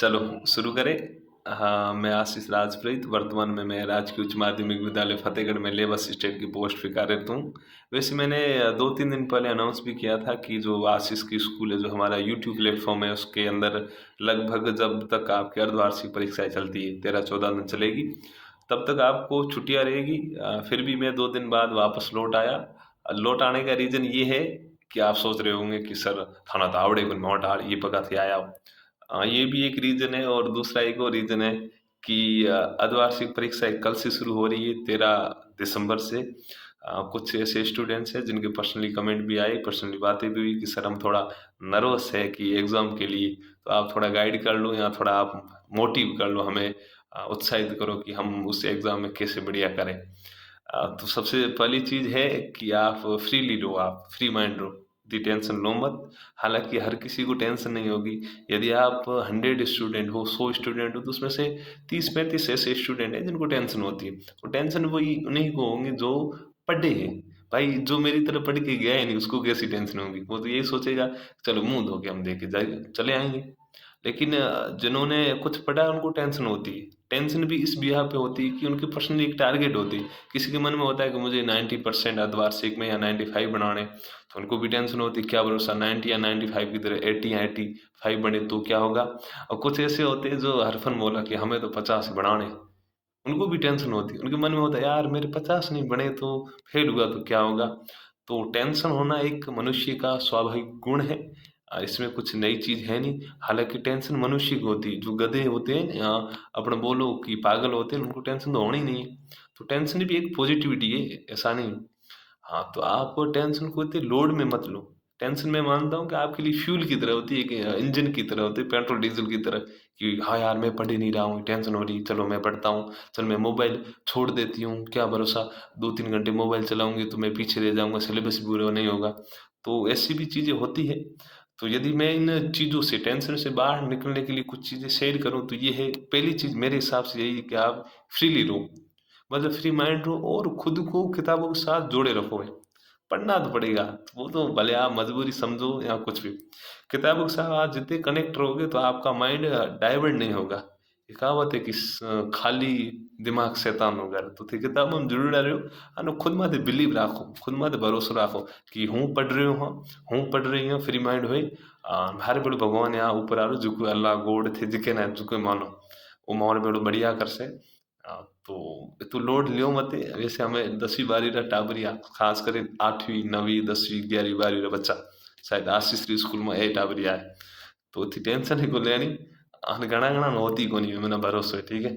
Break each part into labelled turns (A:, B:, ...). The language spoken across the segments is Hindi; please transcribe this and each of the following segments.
A: चलो शुरू करें। हाँ, मैं आशीष राजप्रीत। वर्तमान में मैं राजकीय उच्च माध्यमिक विद्यालय फतेहगढ़ में लेबर असिस्टेंट की पोस्ट पे कार्यरत हूँ। वैसे मैंने 2-3 दिन पहले अनाउंस भी किया था कि जो आशीष की स्कूल है, जो हमारा यूट्यूब प्लेटफॉर्म है, उसके अंदर लगभग जब तक आपकी अर्धवार्षिक परीक्षाएं चलती है, 13-14 दिन चलेगी, तब तक आपको छुट्टियां रहेगी। फिर भी मैं 2 दिन बाद वापस लौट आया। लौट आने का रीज़न ये है कि आप सोच रहे होंगे कि सर थाना तो आवड़े को मोट आड़ ये पका थे आया हो। ये भी एक रीज़न है, और दूसरा एक और रीज़न है कि अर्धवार्षिक परीक्षाएं कल से शुरू हो रही है, 13 दिसंबर से। कुछ ऐसे स्टूडेंट्स हैं जिनके पर्सनली कमेंट भी आए, पर्सनली बातें भी हुई कि सर हम थोड़ा नर्वस है कि एग्ज़ाम के लिए, तो आप थोड़ा गाइड कर लो या थोड़ा आप मोटिव कर लो, हमें उत्साहित करो कि हम उस एग्ज़ाम में कैसे बढ़िया करें। तो सबसे पहली चीज़ है कि आप फ्रीली लो, आप फ्री माइंड रहो, दी टेंशन लो मत। हालांकि हर किसी को टेंशन नहीं होगी। यदि आप 100 स्टूडेंट हो, 100 स्टूडेंट हो, तो उसमें से 30-35 ऐसे स्टूडेंट हैं जिनको टेंशन होती है। तो टेंशन वही उन्हीं को होंगे जो पढ़े हैं। भाई जो मेरी तरह पढ़ के गया है नहीं, उसको कैसी टेंशन होगी? वो तो यही सोचेगा चलो मुंह धो के हम देखे जाए चले आएंगे। लेकिन जिन्होंने कुछ पढ़ा है उनको टेंशन होती है। टेंशन भी इस बिहाफ पे होती है कि उनकी पर्सनली एक टारगेट होती है। किसी के मन में होता है कि मुझे 90% अर्धवार्षिक में या 95 बनाने, तो उनको भी टेंशन होती है, क्या भरोसा 90 या 95 की तरह 80 या 85 बने तो क्या होगा। और कुछ ऐसे होते हैं जो हरफन बोला कि हमें तो 50 बनाने, उनको भी टेंशन होती है। उनके मन में होता है यार मेरे 50 नहीं बने तो फेल हुआ तो क्या होगा। तो टेंशन होना एक मनुष्य का स्वाभाविक गुण है। इसमें कुछ नई चीज है नहीं। हालांकि टेंशन मनुष्य की होती है। जो गधे होते हैं या अपने बोलो कि पागल होते हैं, उनको टेंशन तो होनी ही नहीं है। तो टेंशन भी एक पॉजिटिविटी है, ऐसा नहीं। हाँ, तो आप टेंशन को इतने लोड में मत लो। टेंशन मैं मानता हूँ कि आपके लिए फ्यूल की तरह होती है, कि इंजन की तरह होती है, पेट्रोल डीजल की तरह। कि हाँ यार मैं पढ़ ही नहीं रहा हूँ, टेंशन हो रही, चलो मैं पढ़ता हूँ, चल मैं मोबाइल छोड़ देती हूँ, क्या भरोसा 2-3 घंटे मोबाइल चलाऊंगी तो मैं पीछे रह जाऊंगा, सिलेबस भी पूरा नहीं होगा। तो ऐसी भी चीज़ें होती है। तो यदि मैं इन चीज़ों से, टेंशन से बाहर निकलने के लिए कुछ चीज़ें शेयर करूँ तो ये है, पहली चीज़ मेरे हिसाब से यही है कि आप फ्रीली रहो, मतलब फ्री माइंड रहो, और खुद को किताबों के साथ जोड़े रखो भाई। पढ़ना तो पड़ेगा, वो तो भले आप मजबूरी समझो या कुछ भी। किताबों के साथ आप जितने कनेक्ट रहोगे तो आपका माइंड डाइवर्ट नहीं होगा। ये कहावत है कि खाली दिमाग शैतान होगा। तो थी किताबों में जरूर रहो, અને खुद माते बिलीव રાખો, खुद माते भरोसो રાખो कि हूँ पढ़ रही हूँ, हूँ पढ़ रही हूँ फ्री माइंड हुई। हमारे बड़े भगवान यहाँ ऊपर आ रो जो अल्लाह गोड थे जिके ना जो मानो, वो माहौल बड़ो बढ़िया कर से। तो लोड लियो मत। वैसे हमें 10वीं 12वीं रा टाबरिया, खास करे 8वीं 9वीं 10वीं 11वीं 12वीं रा बच्चा, शायद आशीष री स्कूल में ए टाबरिया है, तो थी टेंशन ही को लेनी। अन घना घना होती कोनी है, मैंने भरोसा है, ठीक है।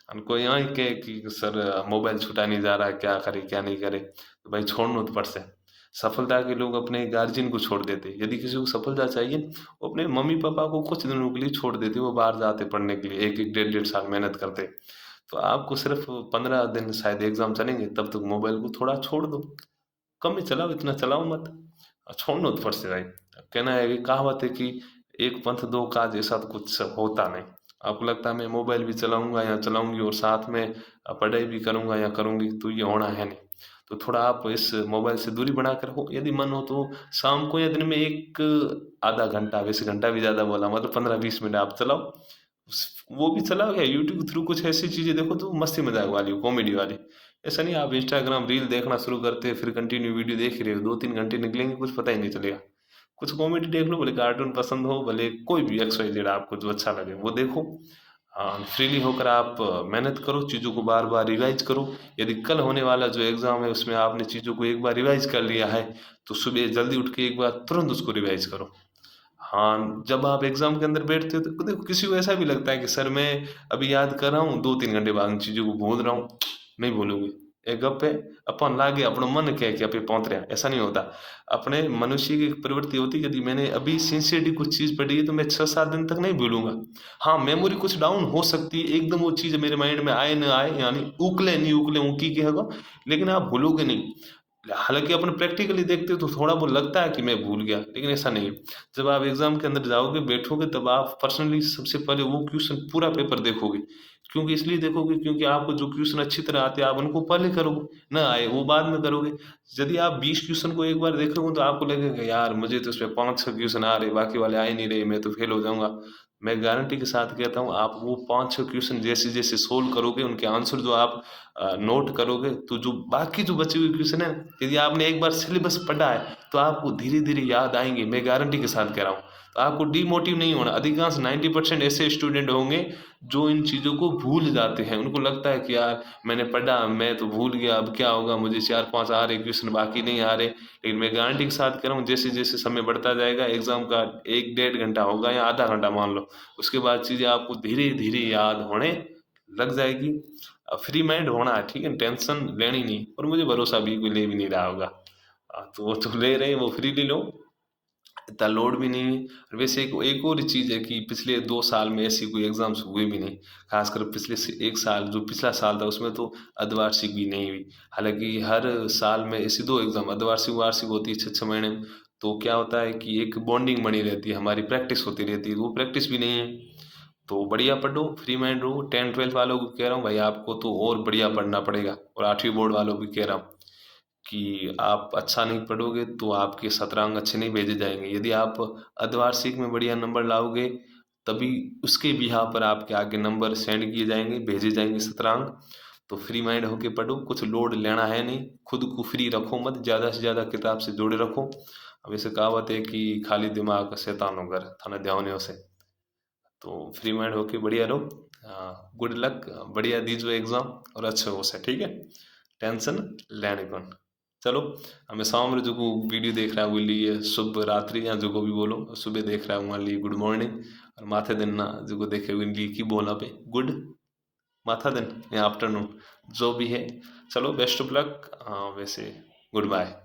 A: अन कोई यहाँ ही कहे कि सर मोबाइल छुटा नहीं जा रहा है, क्या करे क्या नहीं करे, तो भाई छोड़ना तो पड़ से। सफलता के लोग अपने गार्जियन को छोड़ देते। यदि किसी को सफलता चाहिए, वो अपने मम्मी पापा को कुछ दिनों के लिए छोड़ देते, वो बाहर जाते पढ़ने के लिए, 1-1 1.5-1.5 साल मेहनत करते। तो आपको सिर्फ 15 दिन शायद एग्जाम चलेंगे, तब तक मोबाइल को थोड़ा छोड़ दो। कम ही चलाओ, इतना चलाओ मत। छोड़ना तो फट से भाई। कहना है कि कहावत है कि एक पंथ दो काज, ऐसा तो कुछ होता नहीं। आपको लगता है मैं मोबाइल भी चलाऊंगा या चलाऊंगी और साथ में पढ़ाई भी करूंगा या करूंगी, तो ये होना है नहीं। तो थोड़ा आप इस मोबाइल से दूरी बनाकर रखो। यदि मन हो तो शाम को या दिन में एक आधा घंटा, वैसे घंटा भी ज्यादा बोला, मतलब 15-20 मिनट आप चलाओ। वो भी चलाओ या यूट्यूब के थ्रू कुछ ऐसी चीजें देखो तो मस्ती मजाक वाली हो, कॉमेडी वाली। ऐसा नहीं आप इंस्टाग्राम रील देखना शुरू करते हैं फिर कंटिन्यू वीडियो देख रहे हो, 2-3 घंटे निकलेंगे कुछ पता ही नहीं चलेगा। कुछ कॉमेडी देख लो, भले कार्टून पसंद हो, भले कोई भी XYZ आपको जो अच्छा लगे वो देखो। हाँ, फ्रीली होकर आप मेहनत करो, चीज़ों को बार बार रिवाइज करो। यदि कल होने वाला जो एग्ज़ाम है उसमें आपने चीज़ों को एक बार रिवाइज कर लिया है, तो सुबह जल्दी उठ के एक बार तुरंत उसको रिवाइज करो। हाँ, जब आप एग्जाम के अंदर बैठते हो तो देखो किसी को ऐसा भी लगता है कि सर मैं अभी याद कर रहा हूँ, 2-3 घंटे बाद उन चीज़ों को भूल रहा हूँ, नहीं भूलोगे। एक गप है, अपन लागे अपना मन कह के अपने पहुंच रहे हैं, ऐसा नहीं होता। अपने मनुष्य की एक प्रवृत्ति होती है, यदि मैंने अभी सिंसियरली कुछ चीज़ पढ़ी है तो मैं 6-7 दिन तक नहीं भूलूंगा। हाँ, मेमोरी कुछ डाउन हो सकती है, एकदम वो चीज़ मेरे माइंड में आए ना आए, यानी उकले नहीं उकले ऊकी के होगा, लेकिन आप भूलोगे नहीं। हालांकि अपन प्रैक्टिकली देखते हो तो थोड़ा बहुत लगता है कि मैं भूल गया, लेकिन ऐसा नहीं है। जब आप एग्जाम के अंदर जाओगे बैठोगे तब आप पर्सनली सबसे पहले वो क्वेश्चन पूरा पेपर देखोगे। क्योंकि इसलिए देखोगे क्योंकि आपको जो क्वेश्चन अच्छी तरह आते हैं आप उनको पहले करोगे, ना आए वो बाद में करोगे। यदि आप 20 क्वेश्चन को एक बार देखोगे तो आपको लगेगा यार मुझे तो इसमें 5-6 क्वेश्चन आ रहे, बाकी वाले आ ही नहीं रहे, मैं तो फेल हो जाऊंगा। मैं गारंटी के साथ कहता हूँ, आप वो 5-6 क्वेश्चन जैसे जैसे सोल्व करोगे, उनके आंसर जो आप नोट करोगे, तो जो बाकी जो बचे हुए क्वेश्चन है, यदि आपने एक बार सिलेबस पढ़ा है तो आपको धीरे धीरे याद आएंगे, मैं गारंटी के साथ कह रहा हूँ। तो आपको डिमोटिव नहीं होना। अधिकांश 90% ऐसे स्टूडेंट होंगे जो इन चीज़ों को भूल जाते हैं। उनको लगता है कि यार मैंने पढ़ा, मैं तो भूल गया, अब क्या होगा, मुझे 4-5 आ रहे क्वेश्चन, बाकी नहीं आ रहे। लेकिन मैं गारंटी के साथ कह रहा हूँ, जैसे जैसे समय बढ़ता जाएगा, एग्जाम का 1-1.5 घंटा होगा या आधा घंटा मान लो, उसके बाद चीज़ें आपको धीरे धीरे याद होने लग जाएगी। फ्री माइंड होना है, ठीक है, टेंशन लेनी नहीं। और मुझे भरोसा भी कोई ले भी नहीं रहा होगा। तो वो तो ले रहे हैं, वो फ्री ले लो, इतना लोड भी नहीं है। और वैसे एक और चीज़ है कि पिछले 2 साल में ऐसी कोई एग्जाम्स हुए भी नहीं। खासकर पिछले से 1 साल, जो पिछला साल था, उसमें तो अर्धवार्षिक भी नहीं हुई। हालांकि हर साल में ऐसी 2 एग्जाम, अर्धवार्षिक वार्षिक होती है 6-6 महीने में। तो क्या होता है कि एक बॉन्डिंग बनी रहती है, हमारी प्रैक्टिस होती रहती है, वो प्रैक्टिस भी नहीं है। तो बढ़िया पढ़ो, फ्री माइंड रहो। 10-12 वालों को कह रहा हूँ भाई, आपको तो और बढ़िया पढ़ना पड़ेगा। और 8वीं बोर्ड वालों को कह रहा हूँ कि आप अच्छा नहीं पढ़ोगे तो आपके शतरंग अच्छे नहीं भेजे जाएंगे। यदि आप अर्धवार्षिक में बढ़िया नंबर लाओगे, तभी उसके बिहाफ पर आपके आगे नंबर सेंड किए जाएंगे, भेजे जाएंगे शतरंग। तो फ्री माइंड होके पढ़ो, कुछ लोड लेना है नहीं, खुद को फ्री रखो मत, ज़्यादा से ज़्यादा किताब से जोड़े रखो। अब ऐसे कहावत है कि खाली दिमाग शैतान घर, थाना ध्यान से। तो फ्री माइंड होके बढ़िया रहो। गुड लक, बढ़िया दीजिए एग्जाम और अच्छे हो से, ठीक है, टेंशन लेने कौन। चलो, हमें सामने जो को वीडियो देख रहा है वो लिए शुभ रात्रि, या जो को भी बोलो सुबह देख रहा है वहाँ लिए गुड मॉर्निंग। और माथे दिन ना जो को देखे हुए लिए की बोला पे गुड माथा दिन या आफ्टरनून, जो भी है। चलो, बेस्ट ऑफ लक। वैसे गुड बाय।